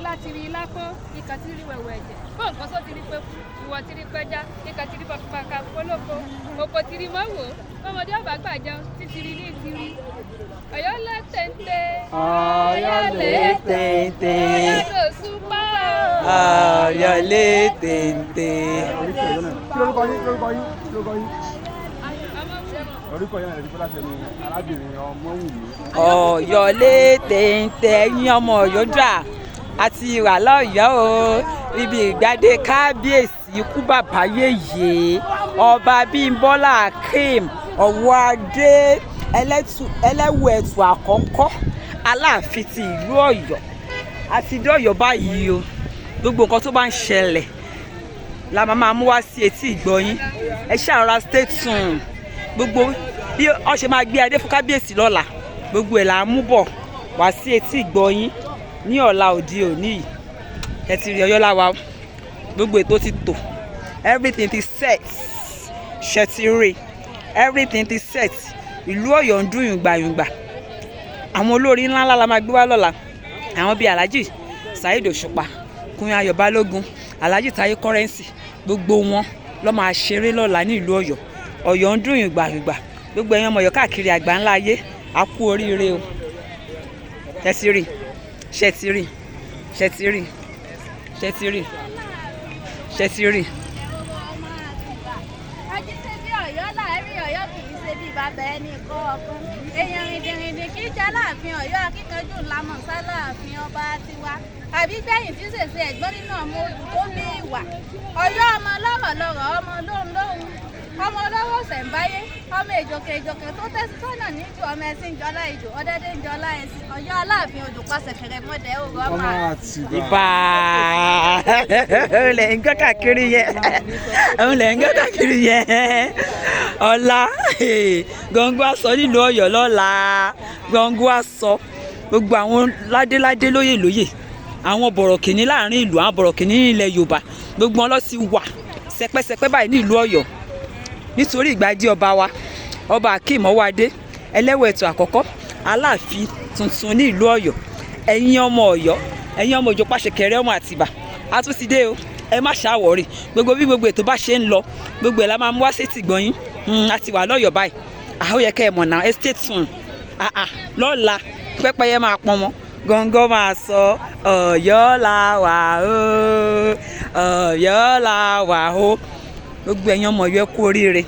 Ọlá ti rí lápò ikọ̀ ti rí wẹ̀wẹ̀ ẹ̀jẹ̀ fún nǹkan só ti rí pé ìwọ̀ ti rí pẹja ikọ̀ ti rí pàkà polóko òkò ti rí mọ́wò ọmọdé ọ̀bà gbàjẹun títí rí ní ìtìrí Ọ̀yọ́ lé téńté Ọ̀yọ́ lé téńté Ọ̀yọ́ ló súpá Ọ̀yọ́ lé téńté. Ọ̀yọ́ lé téńté ẹ̀yin ọmọ Ọ̀yọ́ dà àti ìwà lọ́yọ̀ọ́ o ibi ìgbádé kábíyèsí ikú bàbá yèyé ọba Bímbọ́lá Akeem Owoade ẹlẹ́wù ẹ̀tù àkọ́kọ́ Aláàfin ti ìlú Ọ̀yọ́ àti dé Ọ̀yọ́ báyìí o gbogbo nǹkan tó bá ń ṣẹlẹ̀ la máa mú wá sí etí ìgbọ́yín ẹ ṣàrọ̀ra stay tuned gbogbo bí ọ ṣe máa gbé adé fún kábíyèsí lọ́la gbogbo ẹ̀ là ń mú bọ̀ wá sí etí ìgbọ́yín ní ọ̀la òde òní yìí ẹ ti rí Ọ̀yọ́ láwa gbogbo ètò ti tò everything ti set ṣe ti rí everything ti set ìlú Ọ̀yọ́ ń dún yùngbàyùngbà àwọn olórin ńláńlá la máa gbé wá lọ́la àwọn bíi Alhaji Saheed Òṣùpá Kúnmi Ayọ̀ Balógun Alhaji Táyé Currency gbogbo wọn ló máa ṣeré lọ́la ní ìlú Ọ̀yọ́ Ọ̀yọ́ ń dún yùngbàyùngbà gbogbo ẹ̀yin ọmọ Ọ̀yọ́ káàkiri àgbáńlá ayé a kú oríire o ẹ ti rí ṣẹtiri ṣẹtiri ṣẹtiri ṣẹtiri. Ají ṣe bí Ọ̀yọ́ láàárín Ọ̀yọ́ kì í ṣe bí bàbá ẹni kọ́ ọkàn èèyàn rìndìnrìndìn kì í jẹ́ Aláàfin Ọ̀yọ́ akíkanjú ńlámọ̀ sáláàfin ọba tiwa àbí gbẹ̀yìn tí ṣèṣe ẹ̀gbọ́n nínú ọmọ odù tó ní ìwà Ọ̀yọ́ ọmọ lọ́rọ̀ lọ́rọ̀ ọmọ lóhùn lóhùn ọmọ olówó ṣẹ̀ǹbáyé ọmọ èjòkè èjòkè tó tẹ́sí sọ́nà níjù ọmọ ẹ̀sìn jọlá ìjò ọdẹ́dẹ́ ń jọlá ẹ̀sìn Ọ̀yọ́ Aláàfin odò pàṣẹ kẹrẹ mọ́dẹ òru ọmọ àti. Ìbà òun lè ń gbọ́ káàkiri yẹn òun lè ń gbọ́ káàkiri yẹn ọ̀la gbọ̀ngàn aṣọ nílùú Ọ̀yọ́ lọ́la gbọ̀ngàn aṣọ gbogbo àwọn ládéládé lóyè lóyè àwọn bọ̀rọ̀kìnní láàrin ìlú àwọn bọ̀rọ̀kìnní ilẹ̀ Yorùbá gbogbo wọn lọ sí wà sẹpẹ́sẹpẹ́ báyìí ní ìlú Ọ̀yọ́ nítorí ìgbàdí ọba wa ọba Akeem Owoade ẹlẹ́wù ẹ̀tù àkọ́kọ́ Aláàfin tuntun ní ìlú Ọ̀yọ́ ẹ̀yin ọmọ Ọ̀yọ́ ẹ̀yin ọmọ òjò pàṣẹkẹrẹ ọmọ Àtìbà a tún ti dé o ẹ má ṣàwọ̀rì gbogbo bí gbogbo ètò bá ṣe ń lọ gbogbo ẹ̀ la máa mú wá sétí gbọ̀nyín a ti wà lọ́yọ̀ báyìí àwọn yẹ kẹ́ ẹ mọ̀ náà ẹ stay tuned lọ́la pẹ́pẹ́yẹ máa pọn mọ́ gọ́ngọ́ máa sọ Ọ̀yọ́ la wà o Ọ̀yọ́ la wà o gbogbo ẹ̀yin ọmọ Ọ̀yọ́ kú oríire